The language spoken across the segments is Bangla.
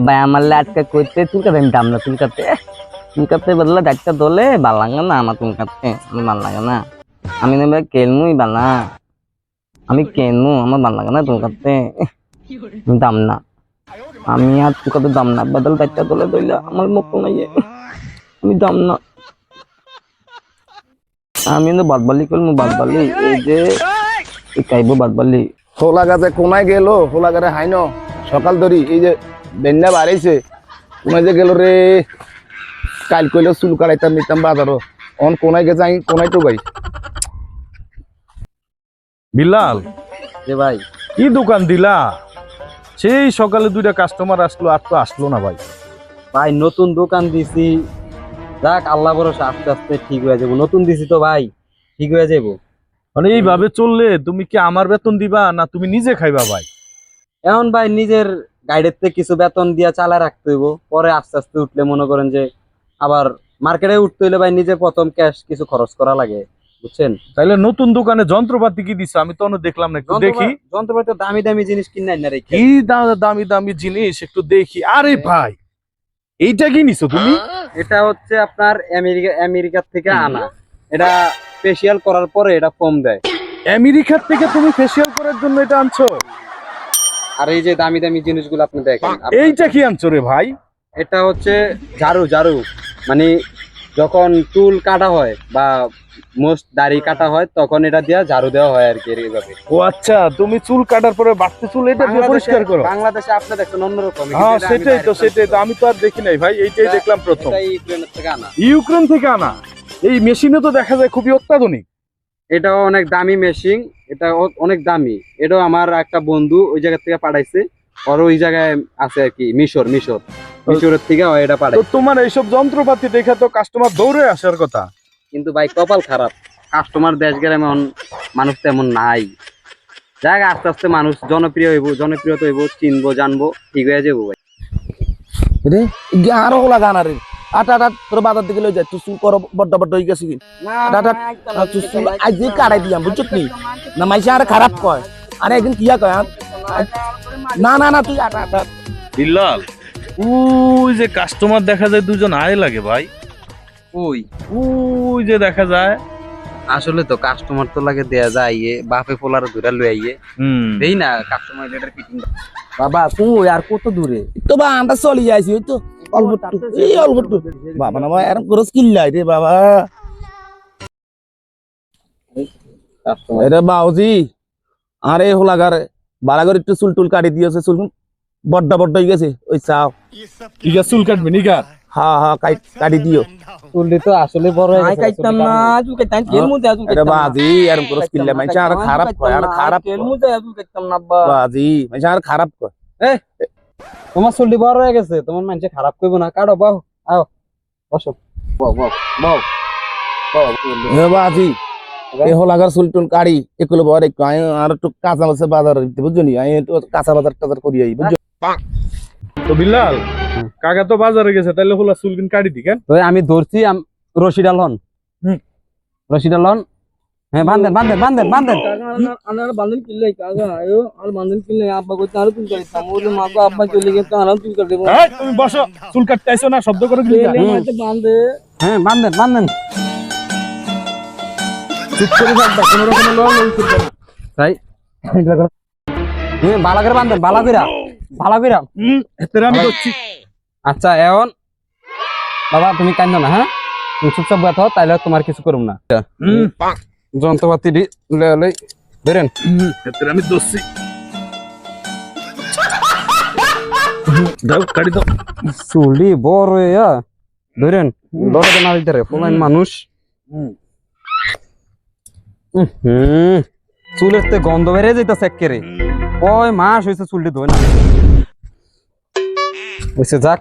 ভাই আমার আজকে করতে চুলকাতে আমি দাম না চুলকাতে বদলে ডাক্তার দলে ভাল লাগে না আমার চুলকাতে আমি ভাল লাগে না আমি না ভাই কেলমুই বালা আমি কেনমু আমার ভাল লাগে না চুলকাতে দাম না আমি আর চুলকাতে দাম না বদল ডাক্তার দলে দইলা আমার মুখ নাই আমি দাম না আমি না বাদবালি করমু বাদবালি এই যে কাইবো বাদবালি হোলা গাছে কোনায় গেল হোলা গাছে হাইন সকাল ধরি এই যে বেন্যা বাড়াইছে কোনায় যে গেল রে কাল কইলে চুল কাটাইতাম নিতাম বাজারও অন কোনায় গেছে আমি কোনায় তো গাই বিলাল যে ভাই কি দোকান দিলা সেই সকালে দুইটা কাস্টমার আসলো আর তো আসলো না ভাই ভাই নতুন দোকান দিছি যাক আল্লাহ ভরসা আস্তে আস্তে ঠিক হয়ে যাবো নতুন দিছি তো ভাই ঠিক হয়ে যাবো মানে এইভাবে চললে তুমি কি আমার বেতন দিবা না তুমি নিজে খাইবা ভাই এখন ভাই নিজের গাইডের থেকে কিছু বেতন দিয়া চালায় রাখতে হইব পরে আস্তে আস্তে উঠলে মনে করেন যে আবার মার্কেটে উঠতে হইলে ভাই নিজে প্রথম ক্যাশ কিছু খরচ করা লাগে বুঝছেন তাইলে নতুন দোকানে যন্ত্রপাতি কি দিছো আমি তো দেখলাম না একটু দেখি যন্ত্রপাতি দামি দামি জিনিস কিনে না রেখে কি দামি দামি জিনিস একটু দেখি আরে ভাই এইটা কি নিছো তুমি এটা হচ্ছে আপনার আমেরিকা থেকে আনা এটা ফেসিয়াল করার পরে এটা ফোম দেয় আমেরিকার থেকে তুমি ফেসিয়াল করার জন্য এটা আনছো আর এই যে দামি দামি জিনিসগুলো আপনি দেখেন এইটা কি আনছো রে ভাই এটা হচ্ছে ঝাড়ু মানে যখন চুল কাটা হয় বা মোস্ট দাড়ি কাটা হয় তখন এটা দিয়া ঝাড়ু দেওয়া হয় আর কি এইভাবে ও আচ্ছা তুমি চুল কাটার পরে বাড়তি চুল এটা দিয়ে পরিষ্কার করো বাংলাদেশে আপনি দেখছেন অন্যরকম হ্যাঁ সেটাই তো আমি তো আর দেখি নাই ভাই এইটাই দেখলাম প্রথম ইউক্রেনের থেকে আনা ইউক্রেন থেকে আনা এই মেশিনে তো দেখা যায় খুবই অত্যাধুনিক এটাও অনেক দামি মেশিন এটা অনেক দামি এটাও আমার একটা বন্ধু ওই জায়গা থেকে পাঠাইছে আর ওই জায়গায় আছে আর কি মিশরের থেকে এটা তো পাঠাইছে তোমার এইসব যন্ত্রপাতি দেখে তো কাস্টমার দৌড়ে আসার কথা কিন্তু ভাই কপাল খারাপ কাস্টমার দেশ গেলে এমন মানুষ তেমন নাই যাক আস্তে আস্তে মানুষ জনপ্রিয়তা হইব চিনবো জানবো ঠিক হয়ে যাবো ভাই রে আরো হোলা গান রে আটা তোর বাজার দিকে লই যায় তুই চুল কর বড্ড বড্ড হয়ে গেছি তুই চুল আজ কাটাই দিলাম বুঝছত নি না মাইসে আর খারাপ কয় আরে একদিন কিয়া কয় না তুই আটা বিল্লাল ওই যে কাস্টমার দেখা যায় দুজন আয় লাগে ভাই ওই যে দেখা যায় আসলে তো কাস্টমার তো লাগে দেয়া যায় বাপে পোলার ধরে লই আইয়ে দেই না কাস্টমার লেটার ফিটিং বাবা তুই আর কত দূরে তো বা আমরা চলে যাইছি ওই তো অল্প বাবা না ভাই এরকম করে স্কিল লাই রে বাবা এটা বাউজি আরে হোলাগার বালাগর একটু চুল টুল কাটি দিয়েছে চুল বড্ড হয়ে গেছে ওই চাও ঠিক আছে চুল কাটবে নিকার হ্যাঁ কাটি দিও চুলটি তো আসলে বড় হয়ে গেছে কাইতাম না চুল কাইতাম তেল মুদে চুল এটা বাজি এরকম করে স্কিল লাই মাইছে আর খারাপ কয় আর খারাপ তেল মুদে চুল কাইতাম না আব্বা বাজি মাইছে আর খারাপ কয় তোমার চুলটি বড় হয়ে গেছে তোমার মানুষে খারাপ করবো না কাটো বাও আও বসো বাও এ বাজি এ হোলাগার চুল টুল কাটি এগুলো বড় একটু আর একটু কাঁচা মাছে বাজার বুঝছো নি আমি একটু কাঁচা বাজার টাজার করি আই বুঝছো তো বিল্লাল কাকা তো বাজারে গেছে তাহলে হোলা চুল কিন কাটি দি কেন আমি ধরছি রশি ডালন হ্যাঁ বান্ধেন আনার বান্ধন কিনলে কাগা আয়ো আর বান্ধন কিনলে আব্বা কইতে আর চুল কাইতাম ওরে মা গো আব্বা চলে গেছে আর চুল কাটে দেব এই তুমি বসো চুল কাটতে আইছো না শব্দ করে দিলি তেলে মাঝে বাঁধে হ্যাঁ বান্ধেন চুপ করে থাকবা কোনো রকমের লড়াই করবে না তাই বালা করে বান্ধেন বালা কইরা এতে আমি করছি আচ্ছা এখন বাবা তুমি কান্দো না হ্যাঁ তুমি চুপচাপ ব্যথা তাইলে তোমার কিছু করুম না যন্ত্রপাতি লই বেরেন এতে আমি দোষী দাও কাটি দাও চুলি বড় হইয়া ধরেন লড়াতে না দিতে ফলাইন মানুষ চুলের তে গন্ধ বেড়ে যাইতাছে একেরে কয় মাস হইছে চুলটি ধোয় না হইছে যাক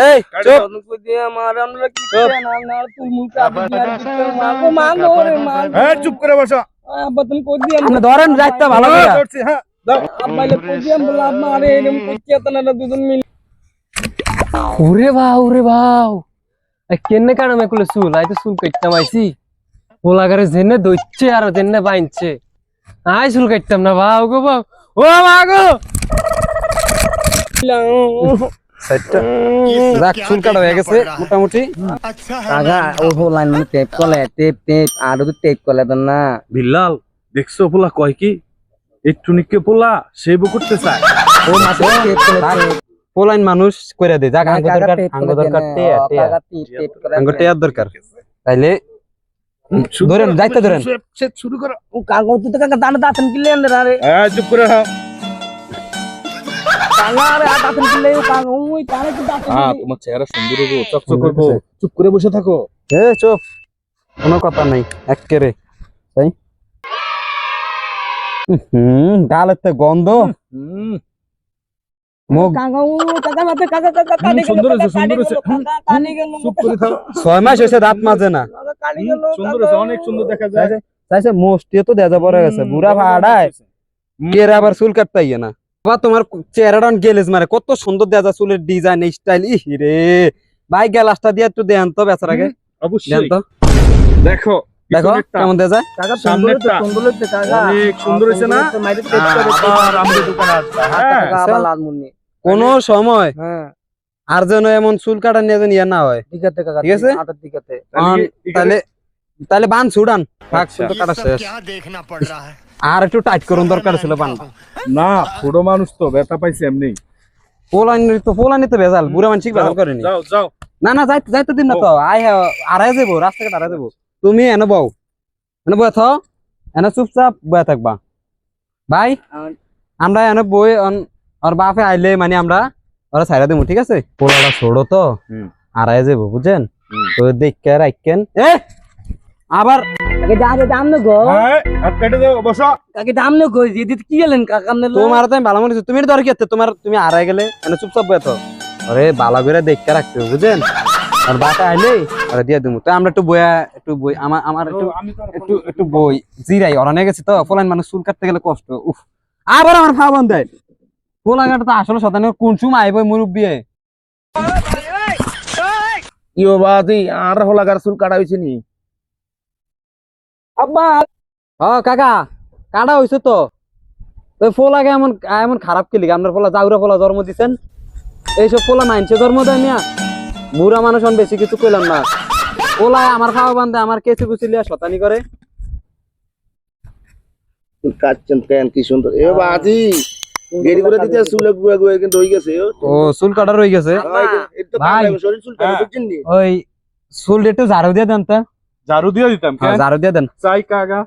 এই চুপ কই দিয়া মার আমরা কি করে না তুই মুখ কাটি আর দিতে মা গো মা গো রে মা এই চুপ করে বসো আব্বা তুমি কই দিয়া আপনি ধরেন রাইতটা ভালো করে ধরছি হ্যাঁ দাও আব্বা লে কই দিয়া বলা আব্বা আরে এরকম কইতে না দুজন মিল ওরে বাউ কেনে কারণে কইলে চুল আই তো চুল কাটতাম আইছি ওলাগারে জেনে দইচ্ছে আর জেনে বাইনছে আই চুল কাটতাম না বাউ গো বাউ ও মা গো সাইডটা যাক চুল কাটা হয়ে গেছে মোটামুটি কাকা ও লাইন মানে টেপ কলে টেপ আর তো টেপ কলে তো না বিল্লাল দেখছো পোলা কয় কি একটু নিকে পোলা সেবও করতে চায় ও মাসে টেপ কলে পোলাইন মানুষ কইরা দে যাক আঙ্গ দরকার আঙ্গ টেয়ার দরকার তাইলে ধরেন যাইতে ধরেন সে শুরু করো ও কাকা তুই তো কাকা দাঁড়া দাঁতন কিলে আনলে রে হ্যাঁ চুপ করে হাও কাকা রে দাঁতন কিলে ও কাকা ওই কানে কি দাঁতন হ্যাঁ তোমার চেহারা সুন্দর হবে চকচক করবো চুপ করে বসে থাকো এ চুপ কোনো কথা নাই এক্কেরে তাই গালেতে গন্ধ মুখ কাকা ও কাকা মাতে কাকা কাকা কানে গেল সুন্দর হয়েছে, সুন্দর হয়েছে। কানে গেল চুপ করে থাকো 6 মাস হয়েছে দাঁত মাজে না কানে গেল সুন্দর হয়েছে অনেক সুন্দর দেখা যায় চাইছে মোস্টিও তো দেজা পড়ে গেছে বুড়া ভাড়ায় কের আবার চুল কাটতে ইয়ে না বাবা তোমার চেহারাটা গেলেজ মারে কত সুন্দর দেজা চুলের ডিজাইন স্টাইল ই রে ভাই গ্লাসটা দিয়ে একটু দেন তো বেচার আগে দেন অবশ্যই তো দেখো দেখো পিছনেরটা। কেমন দেজা কাকা সামনেরটা। সুন্দর হচ্ছে কাকা অনেক সুন্দর হয়েছে না মাইরে টেপ করে আবার আমাদের দোকানে আসবে হ্যাঁ কাকা আবার লাল মুন্নি কোনো সময় হ্যাঁ আর যেন এমন চুল কাটা নিয়ে যেন ইয়ে না হয় ঠিক আছে কাকা ঠিক আছে? আটার দিক আছে তাহলে তাহলে বান ছুড়ান থাক চুল তো কাটা শেষ क्या देखना पड़ रहा है আর একটু টাইট করুন দরকার ছিল বানটা না ছোট মানুষ তো ব্যথা পাইছে এমনি পোলানি তো ভেজাল বুড়া মানসিক ভেজাল করেনি যাও যাও না না যাইতে যাইতে দিন না তো আড়াই যাবো রাস্তাঘাট আড়াই যাবো তুমি এনে বউ এনে বয়ে থাও এনে চুপচাপ বয়ে থাকবা ভাই আমরা এনে বই ওর বাপে আইলে মানে আমরা ওরা ছাইরা দেবো ঠিক আছে পোলাটা ছোড়ো তো আড়াই যাবো বুঝছেন তো দেখে রাখেন এ আবার কাকে দাম না গো হ্যাঁ হাত কেটে দাও বসো কাকে দাম না গো দিদি কি গেলেন কাকা আমনে তোমার তো আমি ভালো মনে হচ্ছে তুমি তো আর কি হচ্ছে তোমার তুমি আড়াই গেলে এনে চুপচাপ বয়ে থাও আরে বালা করে দেখে রাখতে হবে বুঝছেন আর বাপে আইলে আরে দিয়ে দেবো তো আমরা একটু বই আমার একটু একটু একটু বই জিরাই ওরা নিয়ে গেছে তো ফলাইন মানুষ চুল কাটতে গেলে কষ্ট উফ আবার আমার ফা বন্ধ দেয় পোলা কাটা তো আসলে শতানে কোন সময় আইব মুরব্বী ইও বাদি আর হলাগার চুল কাটা হইছে নি আব্বা ও কাকা কাটা হইছে তো ওই ফোলাকে এমন এমন খারাপ কি লিখে আপনার ফোলা জাউরা ফোলা জন্ম দিচ্ছেন এইসব ফোলা মাইনছে জন্ম দেয় মিয়া বুড়া মানুষ অন বেশি কিছু কইলাম না ফোলায় আমার খাওয়া বান্ধে আমার কেঁচু কুচি লিয়া শতানি করে কাটছেন কেন কি সুন্দর এ বাদি গেরি করে দিতে চুলে গুয়া গুয়া কিন্তু হই গেছে ও চুল কাটা রয়ে গেছে এটা ভাই। শরীর চুল কাটা বুঝছেন নি ওই চুল একটু ঝাড়ু দিয়ে দেন তো ঝাড়ু দিয়ে দিতাম কেন? ঝাড়ু দিয়ে দেন চাই কাকা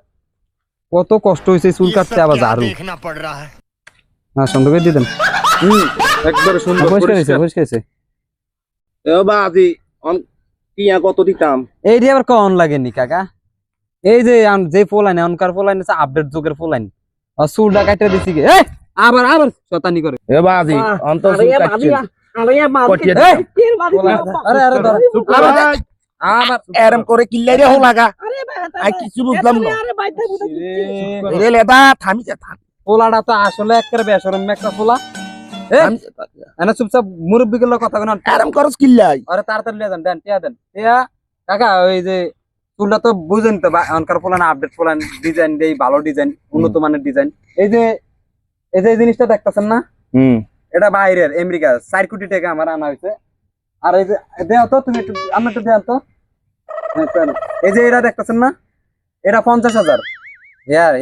কত কষ্ট হয়েছে চুল কাটতে আবার क्या ঝাড়ু देखना पड़ रहा है হ্যাঁ সঙ্গে করে দিয়ে দেন একবারে সুন্দর পরিষ্কার হয়েছে পরিষ্কার। পরিষ্কার হয়েছে এ বাদি অন টিয়া কত দিতাম এই দিয়ে আবার কন লাগেনি কাকা এই যে যে ফোলাইন এখনকার ফোলাইন আছে আপডেট যুগের ফোলাইন চুলটা কাটতে দিছি গে আবার আবার শতানি করে এ বাদি অন্ত আরে চুল এ কাটছেন বাদিয়া আরে এ কটিয়া বাদিয়া দিতাম। কি বাদি আরে আরে ধর চুপ করে আবার ভাই। আবার এরম করে কিল্লাই রে হলাগা আরে ভাই আই কিছু বুঝলাম না আরে বাইতে বুঝতে রে লেদা থামি যা থাম পোলাটা তো আসলে একেবারে বেসরম একটা পোলা এনে চুপচাপ মুরব্বী গুলো কথা কেন এরম করস কিল্লাই আরে তাড়াতাড়ি লিয়ে যান দেন টিয়া দেন টিয়া কাকা ওই যে চুলটা তো বুঝেন তো এখনকার পোলান আপডেট পোলান ডিজাইন দেই ভালো ডিজাইন উন্নত মানের ডিজাইন এই যে এই জিনিসটা দেখতেছেন না এটা বাইরের আমেরিকা 4 কোটি টাকা আমার আনা হয়েছে আর এই যে দেও তো তুমি একটু আমি একটু দেন তো এই যে এটা দেখতেছেন না এটা 50,000 ইয়ার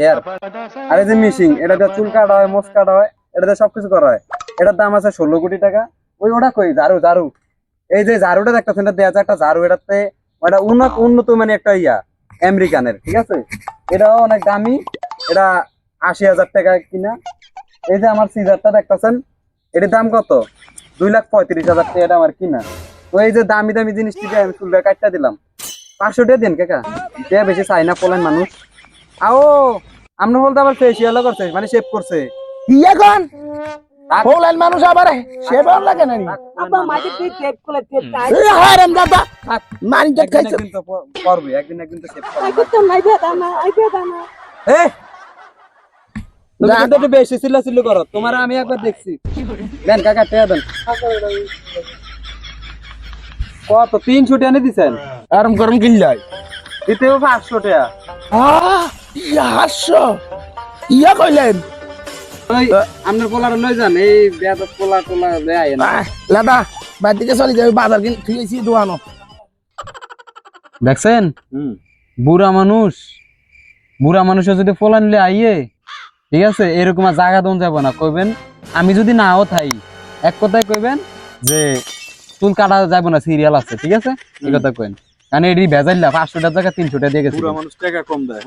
আর এই যে মিশিং এটা দিয়ে চুল কাটা হয় মোচ কাটা হয় এটা দিয়ে সবকিছু করা হয় এটার দাম আছে 16 কোটি টাকা ওটা কই ঝাড়ু এই যে ঝাড়ুটা দেখতেছেন এটা দেয়া যায় একটা ঝাড়ু এটাতে ওটা উন্নত মানে একটা আমেরিকানের ঠিক আছে এটাও অনেক দামি এটা 80,000 টাকা কিনা এই যে আমার সিজারটা দেখতেছেন এটার দাম কত 2,35,000 টাকা এটা আমার কিনা তো এই যে দামি দামি জিনিসটি আমি চুলটা কাটটা দিলাম 500 টাকা দিন কাকা এটা বেশি চাই না পোলেন মানুষ আও আমরা বলতে আবার ফেসিয়ালও করছে মানে শেভ করছে ইয়া কোন হলান মানুষ আবার সেবার লাগে না নি আব্বা মাঝে তুই টেপ করে টেপ কাই এ হারাম দাদা মারি যা খাইছে একদিন তো করবে একদিন তো শেভ করবে আই তো নাই বেদা না আই বেদা না এ তুমি কিন্তু একটু বেশি ছিল করো তোমার আমি একবার দেখছি দেন কাকা টেয়া দেন কত 300 টাকা দিছেন আরাম গরম কিল্লাই দিতেও 500 টাকা ইয়া হাসছো ইয়া কইলেন ওই আপনার পোলার লই যান এই বেয়াদ পোলা টোলা লই আইন লাদা বাইর দিকে চলে যাবে বাজার কিন ঠিক আছে দোয়ানো দেখছেন বুড়া মানুষের যদি পোলা নিলে আইয়ে ঠিক আছে এরকম আর জায়গা দন যাব না কইবেন আমি যদি নাও থাই এক কথায় কইবেন যে চুল কাটা যাব না সিরিয়াল আছে ঠিক আছে এই কথা কইন কারণ এডি ভেজাইলা 500 টাকা 300 টাকা দিয়ে গেছে পুরা মানুষ টাকা কম দেয়